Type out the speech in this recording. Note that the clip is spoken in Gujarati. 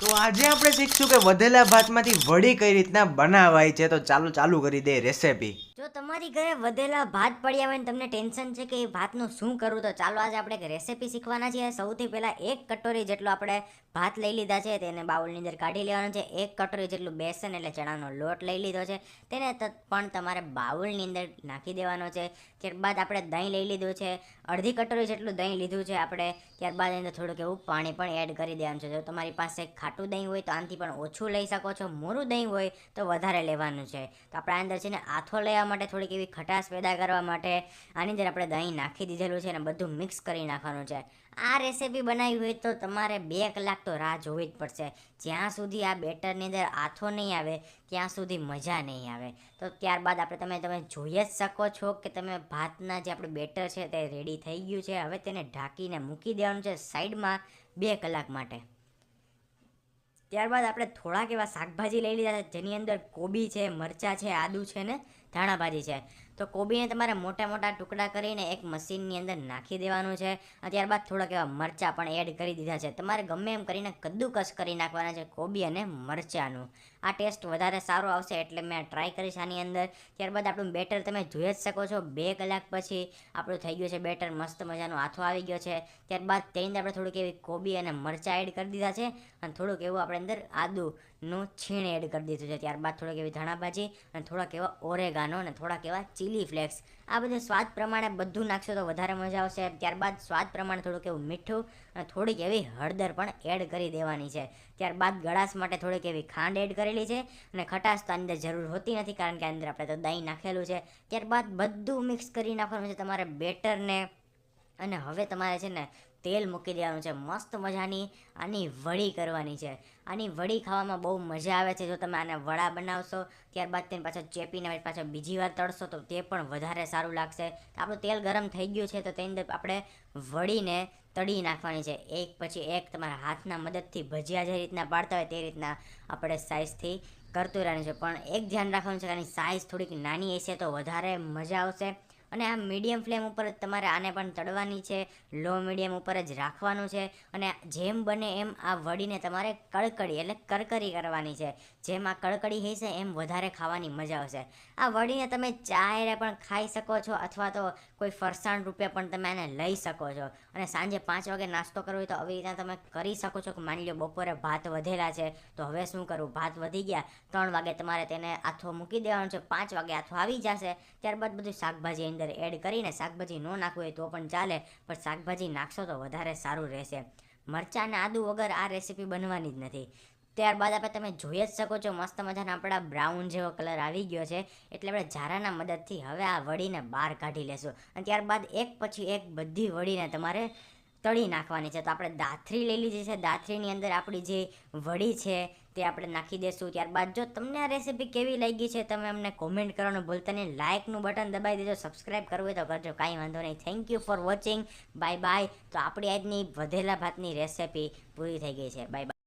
તો આજે આપણે શીખશું કે વધેલા ભાતમાંથી વડી કઈ રીતના બનાવાય છે. તો ચાલુ કરી દે રેસીપી. જો તમારી ઘરે વધેલા ભાત પડ્યા હોય ને તમને ટેન્શન છે કે એ ભાતનું શું કરવું, તો ચાલો આજે આપણે એક રેસીપી શીખવાના છીએ. સૌથી પહેલાં 1 કટોરી જેટલો આપણે ભાત લઈ લીધા છે, તેને બાઉલની અંદર કાઢી લેવાનો છે. 1 કટોરી જેટલું બેસન એટલે ચણાનો લોટ લઈ લીધો છે, તેને પણ તમારે બાઉલની અંદર નાખી દેવાનો છે. ત્યારબાદ આપણે દહીં લઈ લીધું છે, અડધી કટોરી જેટલું દહીં લીધું છે આપણે. ત્યારબાદ એની અંદર થોડુંક એવું પાણી પણ એડ કરી દેવાનું છે. જો તમારી પાસે ખાટું દહીં હોય તો આનાથી પણ ઓછું લઈ શકો છો, મોરું દહીં હોય તો વધારે લેવાનું છે. તો આપણે અંદર છે ને આથો લેવા માટે થોડીક એવી ખટાશ પેદા કરવા માટે આની અંદર આપણે દહીં નાખી દીધેલું છે અને બધું મિક્સ કરી નાખવાનું છે. આ રેસીપી બનાવી હોય તો તમારે 2 કલાક તો રાહ જોવી જ પડશે. જ્યાં સુધી આ બેટરની અંદર આથો નહીં આવે ત્યાં સુધી મજા નહીં આવે. તો ત્યારબાદ આપણે તમે જોઈ જ શકો છો કે તમે ભાતના જે આપણું બેટર છે તે રેડી થઈ ગયું છે. હવે તેને ઢાંકીને મૂકી દેવાનું છે સાઈડમાં 2 કલાક માટે. ત્યારબાદ આપણે થોડાક એવા શાકભાજી લઈ લીધા છે, જેની અંદર કોબી છે, મરચાં છે, આદું છે ને ધાણાભાજી છે. તો કોબીને તમારે મોટા મોટા ટુકડા કરીને એક મશીનની અંદર નાખી દેવાનું છે. ત્યારબાદ થોડાક એવા મરચાં પણ એડ કરી દીધા છે. તમારે ગમે એમ કરીને કદ્દુકસ કરી નાખવાના છે કોબી અને મરચાંનું. આ ટેસ્ટ વધારે સારો આવશે એટલે મેં ટ્રાય કરીશ આની અંદર. ત્યારબાદ આપણું બેટર તમે જોઈ જ શકો છો, 2 કલાક પછી આપણું થઈ ગયું છે બેટર, મસ્ત મજાનો આથો આવી ગયો છે. ત્યારબાદ તેની અંદર આપણે થોડીક એવી કોબી અને મરચાં એડ કરી દીધા છે અને થોડુંક એવું આપણે અંદર આદુનું છીણ એડ કરી દીધું છે. ત્યારબાદ થોડીક એવી ધાણાભાજી અને થોડાક એવા ઓરેગાનો અને થોડાક એવા ચીલી ફ્લેક્સ, આ બધું સ્વાદ પ્રમાણે બધું નાખશો તો વધારે મજા આવશે. ત્યારબાદ સ્વાદ પ્રમાણે થોડુંક એવું મીઠું અને થોડીક એવી હળદર પણ એડ કરી દેવાની છે. ત્યારબાદ ગળાશ માટે થોડીક એવી ખાંડ એડ કરેલી છે અને ખટાશ તો અંદર જરૂર હોતી નથી કારણ કે અંદર આપણે તો દહીં નાખેલું છે. ત્યારબાદ બધું મિક્સ કરી નાખવાનું છે તમારે બેટરને. અને હવે તમારે છે ને તેલ મૂકી દેવાનું છે. મસ્ત મજાની આની વડી કરવાની છે. આની વડી ખાવામાં બહુ મજા આવે છે. જો તમે આને વડા બનાવશો ત્યારબાદ તેને પાછો ચેપીને પાછો બીજી વાર તળશો તો તે પણ વધારે સારું લાગશે. આપણું તેલ ગરમ થઈ ગયું છે તો તેની અંદર આપણે વડીને તળી નાખવાની છે, એક પછી એક. તમારા હાથના મદદથી ભજીયા જે રીતના પાડતા હોય તે રીતના આપણે સાઇઝથી કરતું રહેવાનું છે. પણ એક ધ્યાન રાખવાનું છે કે આની સાઇઝ થોડીક નાની હશે તો વધારે મજા આવશે. અને આ મીડિયમ ફ્લેમ ઉપર જ તમારે આને પણ તળવાની છે, લો મીડિયમ ઉપર જ રાખવાનું છે. અને જેમ બને એમ આ વડીને તમારે કડકડી એટલે કરકરી કરવાની છે. જેમ આ કડકડી હશે એમ વધારે ખાવાની મજા આવશે. આ વડીને તમે ચાયરે પણ ખાઈ શકો છો અથવા તો કોઈ ફરસાણ રૂપે પણ તમે આને લઈ શકો છો. અને સાંજે 5 વાગે નાસ્તો કરવો હોય તો આવી રીતના તમે કરી શકો છો. કે માની લો બપોરે ભાત વધેલા છે તો હવે શું કરવું, ભાત વધી ગયા, 3 વાગે તમારે તેને આથો મૂકી દેવાનો છે, 5 વાગે આથો આવી જશે. ત્યારબાદ બધું શાકભાજી અંદર એડ કરીને, શાકભાજી ન નાખવું હોય તો પણ ચાલે પણ શાકભાજી નાખશો તો વધારે સારું રહેશે. મરચાં અને આદુ વગર આ રેસીપી બનવાની જ નથી. ત્યારબાદ આપણે તમે જોઈ જ શકો છો મસ્ત મજાના આપણા બ્રાઉન જેવો કલર આવી ગયો છે. એટલે આપણે ઝારાના મદદથી હવે આ વડીને બહાર કાઢી લેશું અને ત્યારબાદ એક પછી એક બધી વડીને તમારે તળી નાખવાની છે. તો આપણે દાથરી લઈ લીધી છે, દાથરીની અંદર આપણી જે વડી છે તે આપણે નાખી દઈશું. ત્યારબાદ જો તમને આ રેસીપી કેવી લાગી છે તમે અમને કોમેન્ટ કરવાનું ભૂલતા નહીં, લાઇકનું બટન દબાવી દેજો, સબસ્ક્રાઈબ કરવું હોય તો કરજો, કાંઈ વાંધો નહીં. Thank you for watching, bye bye. તો આપણી આજની વધેલા ભાતની રેસીપી પૂરી થઈ ગઈ છે. Bye bye.